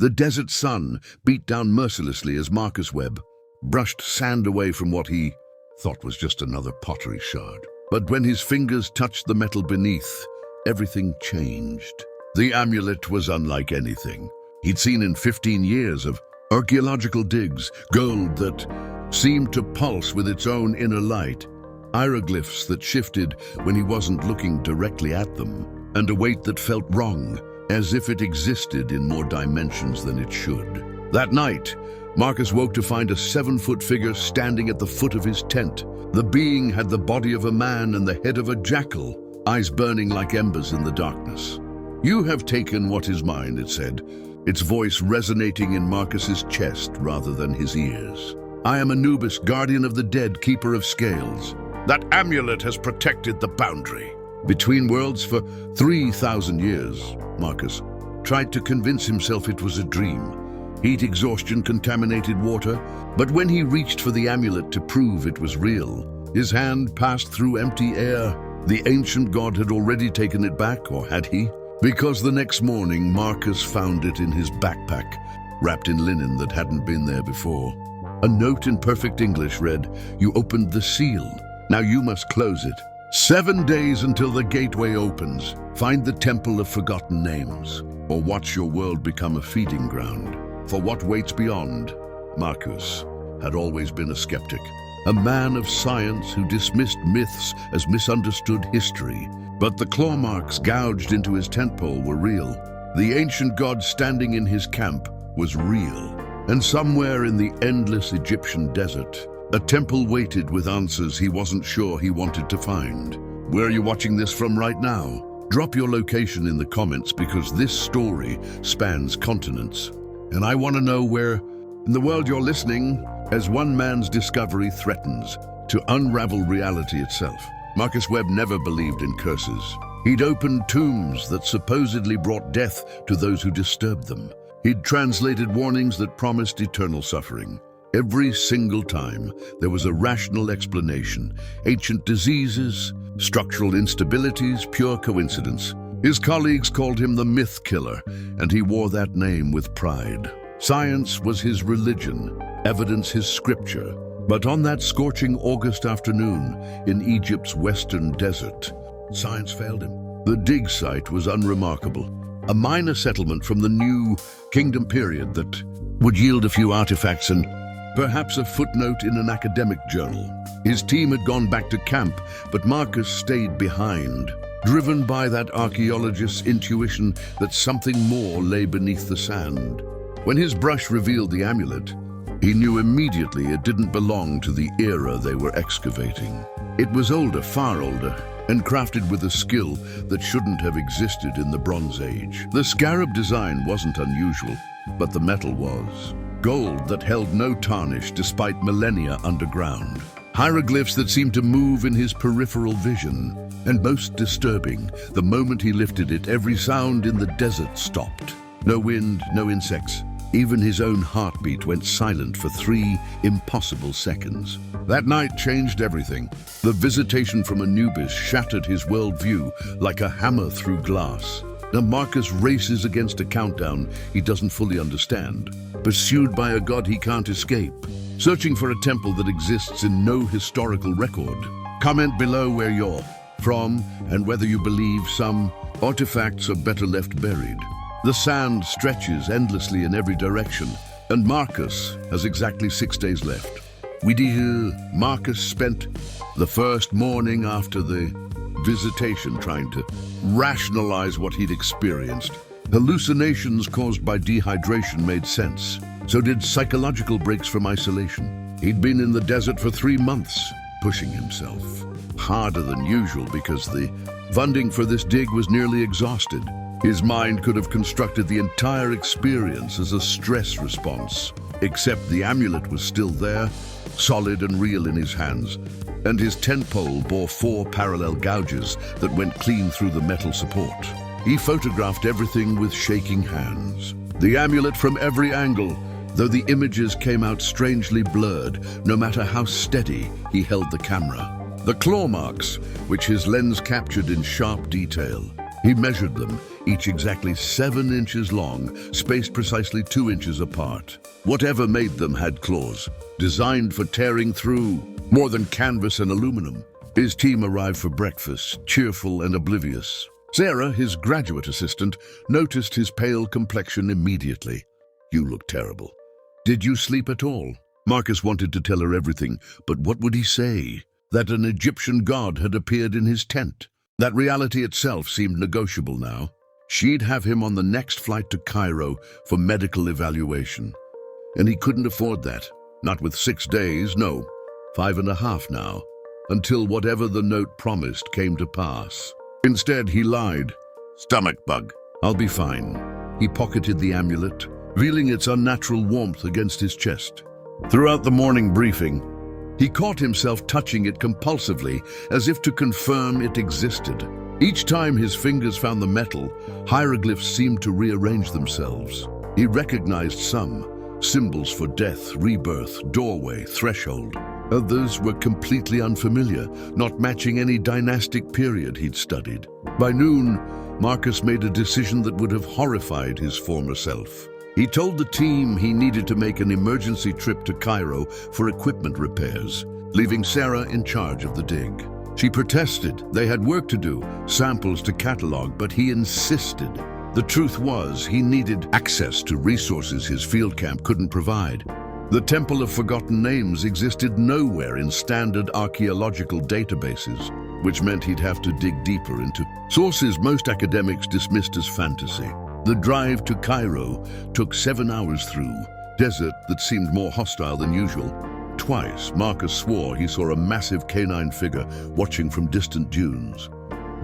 The desert sun beat down mercilessly as Marcus Webb brushed sand away from what he thought was just another pottery shard. But when his fingers touched the metal beneath, everything changed. The amulet was unlike anything he'd seen in 15 years of archaeological digs, gold that seemed to pulse with its own inner light, hieroglyphs that shifted when he wasn't looking directly at them, and a weight that felt wrong, as if it existed in more dimensions than it should. That night, Marcus woke to find a 7-foot figure standing at the foot of his tent. The being had the body of a man and the head of a jackal, eyes burning like embers in the darkness. "You have taken what is mine," it said, its voice resonating in Marcus's chest rather than his ears. "I am Anubis, guardian of the dead, keeper of scales. That amulet has protected the boundary between worlds for 3,000 years." Marcus tried to convince himself it was a dream. Heat exhaustion, contaminated water. But when he reached for the amulet to prove it was real, his hand passed through empty air. The ancient god had already taken it back, or had he? Because the next morning, Marcus found it in his backpack, wrapped in linen that hadn't been there before. A note in perfect English read, "You opened the seal. Now you must close it. 7 days until the gateway opens. Find the temple of forgotten names, or watch your world become a feeding ground for what waits beyond." Marcus had always been a skeptic, a man of science who dismissed myths as misunderstood history. But the claw marks gouged into his tent pole were real. The ancient god standing in his camp was real. And somewhere in the endless Egyptian desert, a temple waited with answers he wasn't sure he wanted to find. Where are you watching this from right now? Drop your location in the comments, because this story spans continents. And I want to know where in the world you're listening, as one man's discovery threatens to unravel reality itself. Marcus Webb never believed in curses. He'd opened tombs that supposedly brought death to those who disturbed them. He'd translated warnings that promised eternal suffering. Every single time, there was a rational explanation. Ancient diseases, structural instabilities, pure coincidence. His colleagues called him the myth killer, and he wore that name with pride. Science was his religion, evidence his scripture. But on that scorching August afternoon in Egypt's western desert, science failed him. The dig site was unremarkable, a minor settlement from the New Kingdom period that would yield a few artifacts and perhaps a footnote in an academic journal. His team had gone back to camp, but Marcus stayed behind, driven by that archaeologist's intuition that something more lay beneath the sand. When his brush revealed the amulet, he knew immediately it didn't belong to the era they were excavating. It was older, far older, and crafted with a skill that shouldn't have existed in the Bronze Age. The scarab design wasn't unusual, but the metal was. Gold that held no tarnish despite millennia underground. Hieroglyphs that seemed to move in his peripheral vision. And most disturbing, the moment he lifted it, every sound in the desert stopped. No wind, no insects. Even his own heartbeat went silent for 3 impossible seconds. That night changed everything. The visitation from Anubis shattered his worldview like a hammer through glass. Now Marcus races against a countdown he doesn't fully understand, pursued by a god he can't escape, searching for a temple that exists in no historical record. Comment below where you're from and whether you believe some artifacts are better left buried. The sand stretches endlessly in every direction, and Marcus has exactly 6 days left. Marcus spent the first morning after the visitation trying to rationalize what he'd experienced. Hallucinations caused by dehydration made sense. So did psychological breaks from isolation. He'd been in the desert for 3 months, pushing himself harder than usual because the funding for this dig was nearly exhausted. His mind could have constructed the entire experience as a stress response, except the amulet was still there, solid and real in his hands, and his tent pole bore 4 parallel gouges that went clean through the metal support. He photographed everything with shaking hands. The amulet from every angle, though the images came out strangely blurred, no matter how steady he held the camera. The claw marks, which his lens captured in sharp detail. He measured them, each exactly 7 inches long, spaced precisely 2 inches apart. Whatever made them had claws, designed for tearing through more than canvas and aluminum. His team arrived for breakfast, cheerful and oblivious. Sarah, his graduate assistant, noticed his pale complexion immediately. "You look terrible. Did you sleep at all?" Marcus wanted to tell her everything, but what would he say? That an Egyptian god had appeared in his tent. That reality itself seemed negotiable now. She'd have him on the next flight to Cairo for medical evaluation. And he couldn't afford that. Not with 6 days, no, 5.5 now, until whatever the note promised came to pass. Instead, he lied. "Stomach bug. I'll be fine." He pocketed the amulet, feeling its unnatural warmth against his chest. Throughout the morning briefing, he caught himself touching it compulsively, as if to confirm it existed. Each time his fingers found the metal, hieroglyphs seemed to rearrange themselves. He recognized some, symbols for death, rebirth, doorway, threshold. Others were completely unfamiliar, not matching any dynastic period he'd studied. By noon, Marcus made a decision that would have horrified his former self. He told the team he needed to make an emergency trip to Cairo for equipment repairs, leaving Sarah in charge of the dig. She protested. They had work to do, samples to catalog, but he insisted. The truth was, he needed access to resources his field camp couldn't provide. The Temple of Forgotten Names existed nowhere in standard archaeological databases, which meant he'd have to dig deeper into sources most academics dismissed as fantasy. The drive to Cairo took 7 hours through desert that seemed more hostile than usual. Twice, Marcus swore he saw a massive canine figure watching from distant dunes.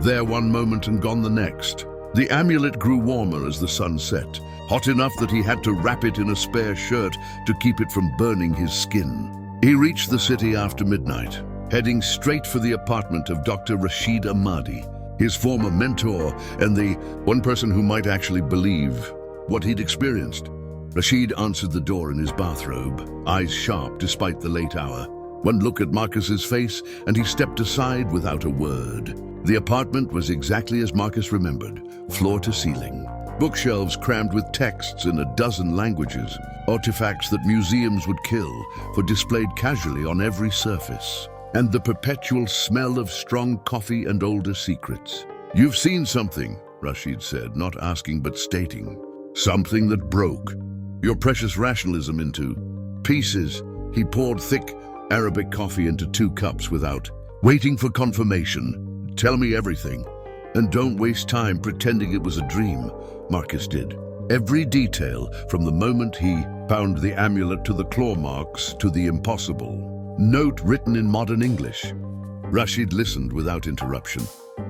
There one moment and gone the next. The amulet grew warmer as the sun set, hot enough that he had to wrap it in a spare shirt to keep it from burning his skin. He reached the city after midnight, heading straight for the apartment of Dr. Rashid Ahmadi, his former mentor and the one person who might actually believe what he'd experienced. Rashid answered the door in his bathrobe, eyes sharp despite the late hour. One look at Marcus's face and he stepped aside without a word. The apartment was exactly as Marcus remembered, floor to ceiling. Bookshelves crammed with texts in a dozen languages, artifacts that museums would kill for displayed casually on every surface. And the perpetual smell of strong coffee and older secrets. "You've seen something," Rashid said, not asking but stating. "Something that broke your precious rationalism into pieces." He poured thick Arabic coffee into 2 cups without waiting for confirmation. "Tell me everything, and don't waste time pretending it was a dream." Marcus did. Every detail, from the moment he found the amulet to the claw marks to the impossible note written in modern English. Rashid listened without interruption,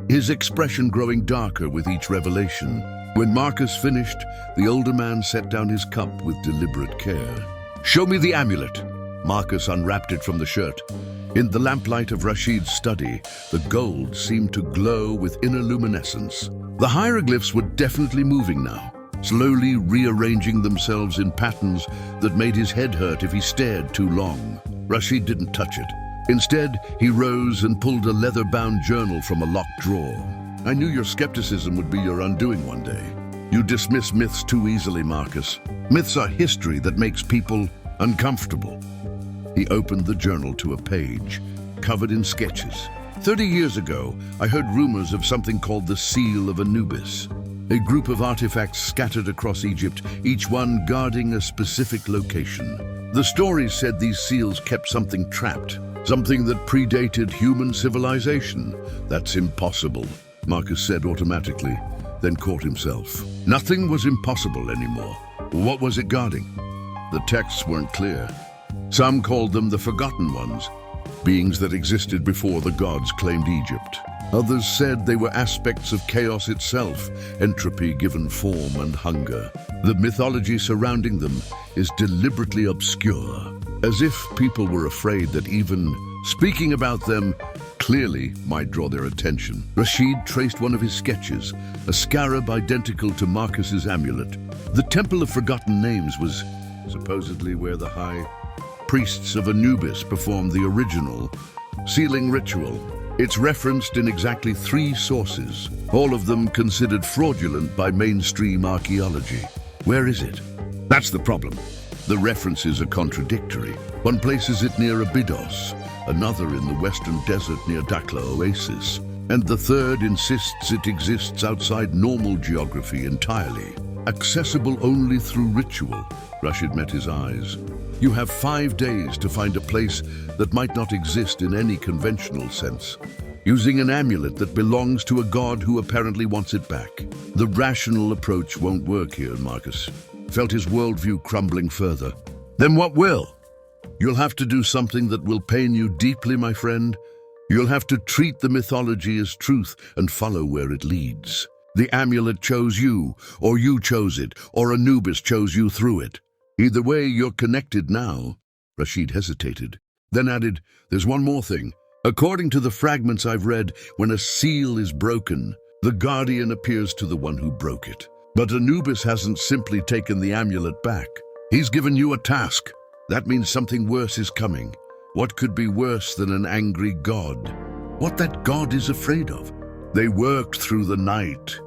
his expression growing darker with each revelation. When Marcus finished, the older man set down his cup with deliberate care. "Show me the amulet." Marcus unwrapped it from the shirt. In the lamplight of Rashid's study, the gold seemed to glow with inner luminescence. The hieroglyphs were definitely moving now, slowly rearranging themselves in patterns that made his head hurt if he stared too long. Rashid didn't touch it. Instead, he rose and pulled a leather-bound journal from a locked drawer. "I knew your skepticism would be your undoing one day. You dismiss myths too easily, Marcus. Myths are history that makes people uncomfortable." He opened the journal to a page, covered in sketches. 30 years ago, I heard rumors of something called the Seal of Anubis, a group of artifacts scattered across Egypt, each one guarding a specific location. The stories said these seals kept something trapped, something that predated human civilization. "That's impossible," Marcus said automatically, then caught himself. Nothing was impossible anymore. What was it guarding? The texts weren't clear. Some called them the Forgotten Ones, beings that existed before the gods claimed Egypt. Others said they were aspects of chaos itself, entropy given form and hunger. The mythology surrounding them is deliberately obscure, as if people were afraid that even speaking about them clearly might draw their attention. Rashid traced one of his sketches, a scarab identical to Marcus's amulet. The Temple of Forgotten Names was supposedly where the high priests of Anubis performed the original sealing ritual. It's referenced in exactly 3 sources, all of them considered fraudulent by mainstream archaeology. Where is it? That's the problem. The references are contradictory. One places it near Abydos, another in the western desert near Dakhla Oasis, and the third insists it exists outside normal geography entirely, accessible only through ritual. Rashid met his eyes. You have 5 days to find a place that might not exist in any conventional sense, using an amulet that belongs to a god who apparently wants it back. The rational approach won't work here, Marcus felt his worldview crumbling further. Then what will? You'll have to do something that will pain you deeply, my friend. You'll have to treat the mythology as truth and follow where it leads. The amulet chose you, or you chose it, or Anubis chose you through it. Either way, you're connected now. Rashid hesitated, then added, there's one more thing. According to the fragments I've read, when a seal is broken, the guardian appears to the one who broke it. But Anubis hasn't simply taken the amulet back. He's given you a task. That means something worse is coming. What could be worse than an angry god? What that god is afraid of? They worked through the night.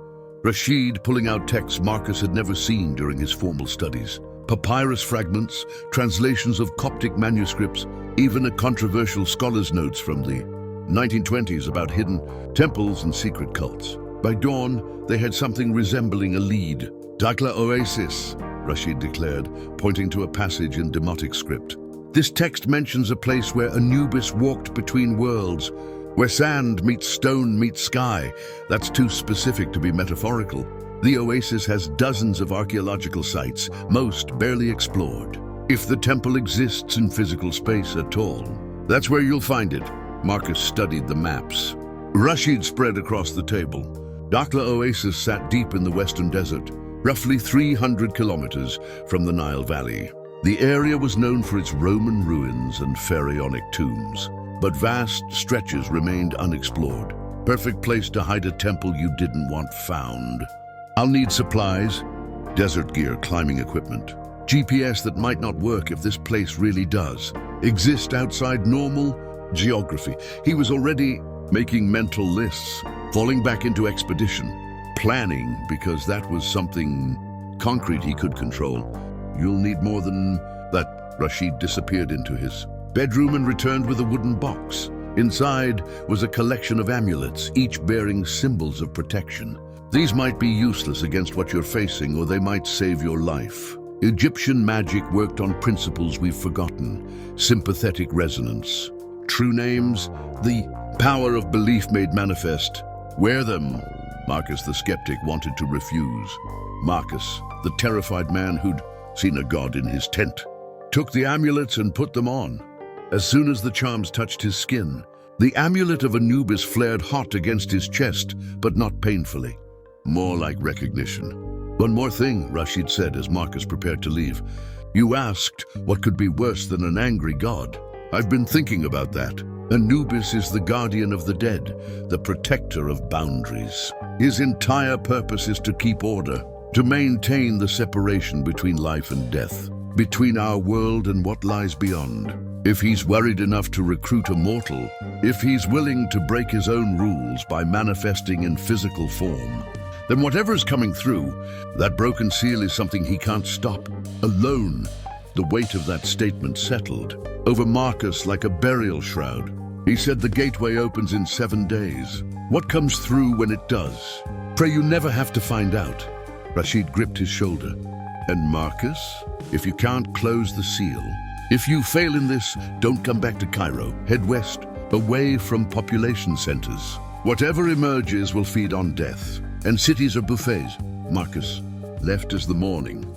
Rashid pulling out texts Marcus had never seen during his formal studies. Papyrus fragments, translations of Coptic manuscripts, even a controversial scholar's notes from the 1920s about hidden temples and secret cults. By dawn, they had something resembling a lead. Dakhla Oasis, Rashid declared, pointing to a passage in Demotic script. This text mentions a place where Anubis walked between worlds, where sand meets stone meets sky. That's too specific to be metaphorical. The oasis has dozens of archaeological sites, most barely explored. If the temple exists in physical space at all, that's where you'll find it. Marcus studied the maps. Rashid spread across the table. Dakhla Oasis sat deep in the western desert, roughly 300 kilometers from the Nile Valley. The area was known for its Roman ruins and pharaonic tombs, but vast stretches remained unexplored. Perfect place to hide a temple you didn't want found. I'll need supplies, desert gear, climbing equipment, GPS that might not work if this place really does exist outside normal geography. He was already making mental lists, falling back into expedition, planning because that was something concrete he could control. You'll need more than that. Rashid disappeared into his bedroom and returned with a wooden box. Inside was a collection of amulets, each bearing symbols of protection. These might be useless against what you're facing, or they might save your life. Egyptian magic worked on principles we've forgotten. Sympathetic resonance. True names, the power of belief made manifest. Wear them. Marcus the skeptic wanted to refuse. Marcus, the terrified man who'd seen a god in his tent, took the amulets and put them on. As soon as the charms touched his skin, the amulet of Anubis flared hot against his chest, but not painfully. More like recognition. One more thing, Rashid said as Marcus prepared to leave. You asked what could be worse than an angry god. I've been thinking about that. Anubis is the guardian of the dead, the protector of boundaries. His entire purpose is to keep order, to maintain the separation between life and death, between our world and what lies beyond. If he's worried enough to recruit a mortal, if he's willing to break his own rules by manifesting in physical form, then whatever's coming through, that broken seal is something he can't stop. Alone, the weight of that statement settled over Marcus like a burial shroud. He said the gateway opens in 7 days. What comes through when it does? Pray you never have to find out. Rashid gripped his shoulder. And Marcus, if you can't close the seal, if you fail in this, don't come back to Cairo. Head west, away from population centers. Whatever emerges will feed on death. And cities are buffets. Marcus left as the morning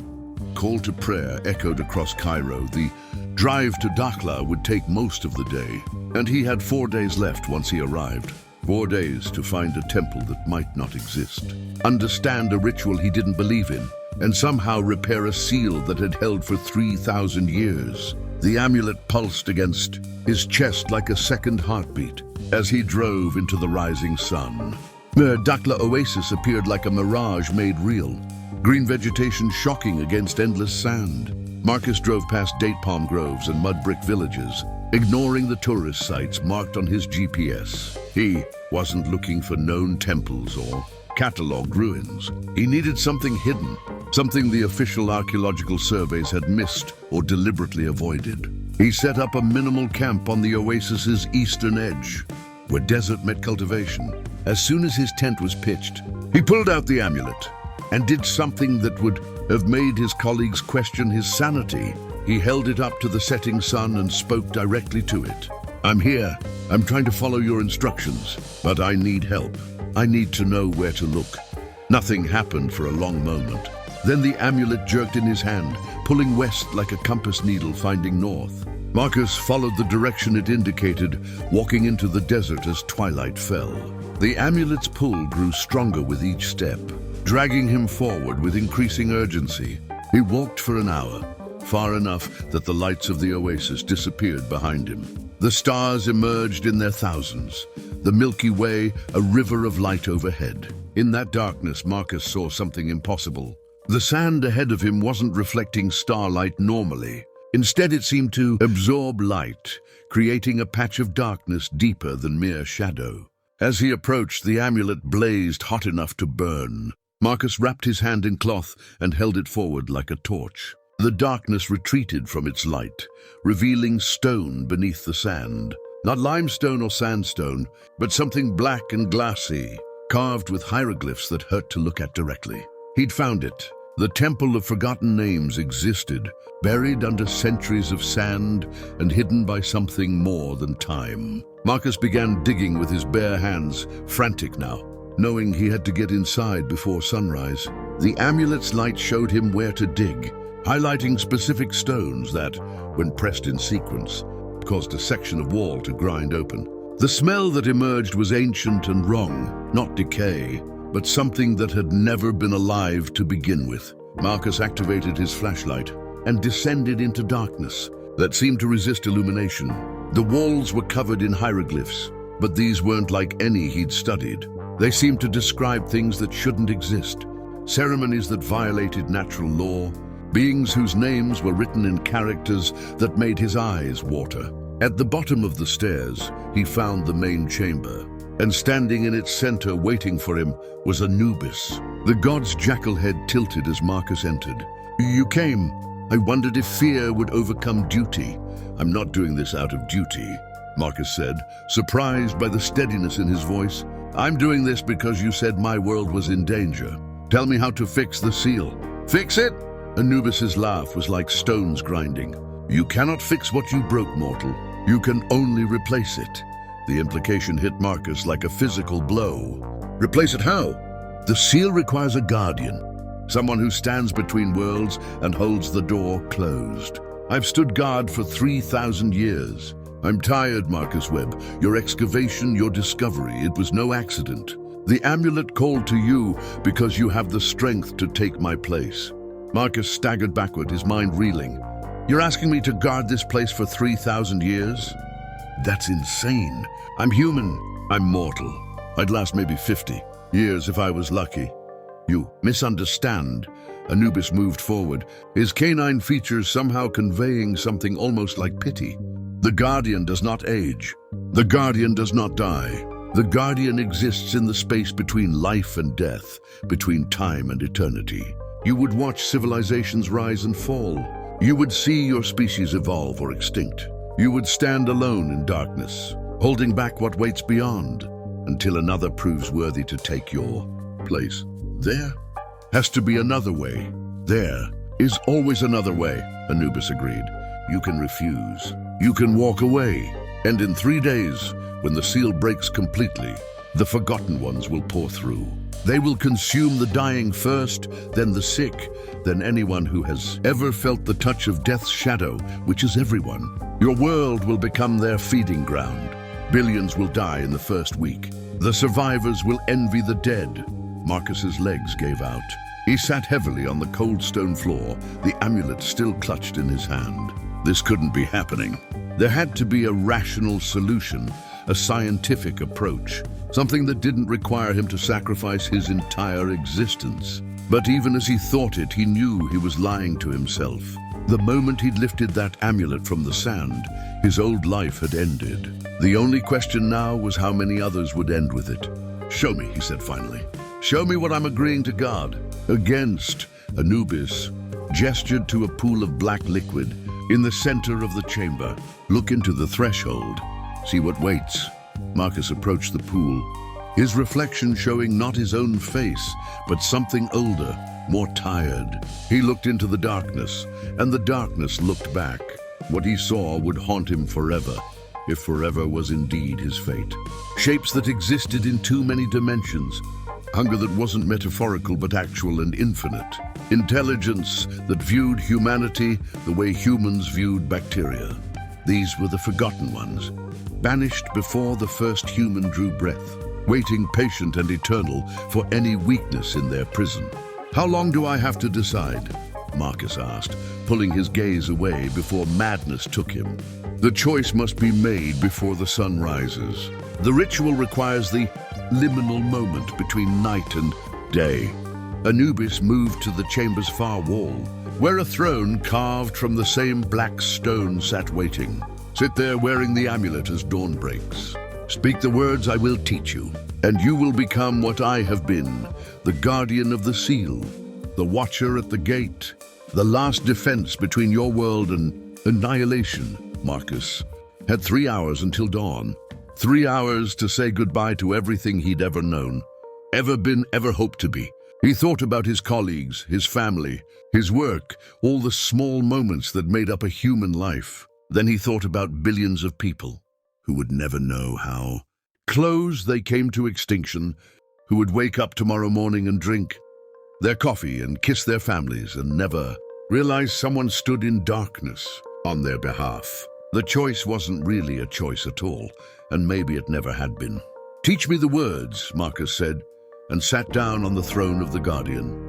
call to prayer echoed across Cairo. The drive to Dakhla would take most of the day, and he had 4 days left once he arrived. 4 days to find a temple that might not exist, understand a ritual he didn't believe in, and somehow repair a seal that had held for 3,000 years. The amulet pulsed against his chest like a second heartbeat as he drove into the rising sun. The Dakhla Oasis appeared like a mirage made real. Green vegetation shocking against endless sand. Marcus drove past date palm groves and mud brick villages, ignoring the tourist sites marked on his GPS. He wasn't looking for known temples or catalogued ruins. He needed something hidden, something the official archaeological surveys had missed or deliberately avoided. He set up a minimal camp on the oasis's eastern edge, where desert met cultivation. As soon as his tent was pitched, he pulled out the amulet and did something that would have made his colleagues question his sanity. He held it up to the setting sun and spoke directly to it. "I'm here. I'm trying to follow your instructions, but I need help. I need to know where to look." Nothing happened for a long moment. Then the amulet jerked in his hand, pulling west like a compass needle finding north. Marcus followed the direction it indicated, walking into the desert as twilight fell. The amulet's pull grew stronger with each step, dragging him forward with increasing urgency. He walked for an hour, far enough that the lights of the oasis disappeared behind him. The stars emerged in their thousands, the Milky Way a river of light overhead. In that darkness, Marcus saw something impossible. The sand ahead of him wasn't reflecting starlight normally. Instead, it seemed to absorb light, creating a patch of darkness deeper than mere shadow. As he approached, the amulet blazed hot enough to burn. Marcus wrapped his hand in cloth and held it forward like a torch. The darkness retreated from its light, revealing stone beneath the sand. Not limestone or sandstone, but something black and glassy, carved with hieroglyphs that hurt to look at directly. He'd found it. The Temple of Forgotten Names existed, buried under centuries of sand and hidden by something more than time. Marcus began digging with his bare hands, frantic now, knowing he had to get inside before sunrise. The amulet's light showed him where to dig, highlighting specific stones that, when pressed in sequence, caused a section of wall to grind open. The smell that emerged was ancient and wrong, not decay, but something that had never been alive to begin with. Marcus activated his flashlight and descended into darkness that seemed to resist illumination. The walls were covered in hieroglyphs, but these weren't like any he'd studied. They seemed to describe things that shouldn't exist, ceremonies that violated natural law, beings whose names were written in characters that made his eyes water. At the bottom of the stairs, he found the main chamber, and standing in its center waiting for him was Anubis. The god's jackal head tilted as Marcus entered. "You came. I wondered if fear would overcome duty." "I'm not doing this out of duty," Marcus said, surprised by the steadiness in his voice. "I'm doing this because you said my world was in danger. Tell me how to fix the seal." "Fix it?" Anubis's laugh was like stones grinding. "You cannot fix what you broke, mortal. You can only replace it." The implication hit Marcus like a physical blow. "Replace it how?" "The seal requires a guardian, someone who stands between worlds and holds the door closed. I've stood guard for 3,000 years. I'm tired, Marcus Webb. Your excavation, your discovery, it was no accident. The amulet called to you because you have the strength to take my place." Marcus staggered backward, his mind reeling. "You're asking me to guard this place for 3,000 years? That's insane. I'm human. I'm mortal. I'd last maybe 50 years if I was lucky." "You misunderstand." Anubis moved forward, his canine features somehow conveying something almost like pity. "The Guardian does not age. The Guardian does not die. The Guardian exists in the space between life and death, between time and eternity. You would watch civilizations rise and fall. You would see your species evolve or extinct. You would stand alone in darkness, holding back what waits beyond, until another proves worthy to take your place. There has to be another way. There is always another way," Anubis agreed. "You can refuse. You can walk away. And in 3 days, when the seal breaks completely, the forgotten ones will pour through. They will consume the dying first, then the sick, then anyone who has ever felt the touch of death's shadow, which is everyone. Your world will become their feeding ground. Billions will die in the first week. The survivors will envy the dead." Marcus's legs gave out. He sat heavily on the cold stone floor, the amulet still clutched in his hand. This couldn't be happening. There had to be a rational solution, a scientific approach, something that didn't require him to sacrifice his entire existence. But even as he thought it, he knew he was lying to himself. The moment he'd lifted that amulet from the sand, his old life had ended. The only question now was how many others would end with it. "Show me," he said finally. "Show me what I'm agreeing to guard against." Anubis gestured to a pool of black liquid in the center of the chamber. "Look into the threshold. See what waits." Marcus approached the pool, his reflection showing not his own face, but something older, more tired. He looked into the darkness, and the darkness looked back. What he saw would haunt him forever, if forever was indeed his fate. Shapes that existed in too many dimensions. Hunger that wasn't metaphorical but actual and infinite. Intelligence that viewed humanity the way humans viewed bacteria. These were the forgotten ones, banished before the first human drew breath, waiting patient and eternal for any weakness in their prison. "How long do I have to decide?" Marcus asked, pulling his gaze away before madness took him. "The choice must be made before the sun rises. The ritual requires the liminal moment between night and day." Anubis moved to the chamber's far wall, where a throne carved from the same black stone sat waiting. "Sit there wearing the amulet as dawn breaks. Speak the words I will teach you, and you will become what I have been, the guardian of the seal, the watcher at the gate, the last defense between your world and annihilation." Marcus had 3 hours until dawn. 3 hours to say goodbye to everything he'd ever known, ever been, ever hoped to be. He thought about his colleagues, his family, his work, all the small moments that made up a human life. Then he thought about billions of people who would never know how close they came to extinction, who would wake up tomorrow morning and drink their coffee and kiss their families and never realize someone stood in darkness on their behalf. The choice wasn't really a choice at all, and maybe it never had been. "Teach me the words," Marcus said, and sat down on the throne of the Guardian.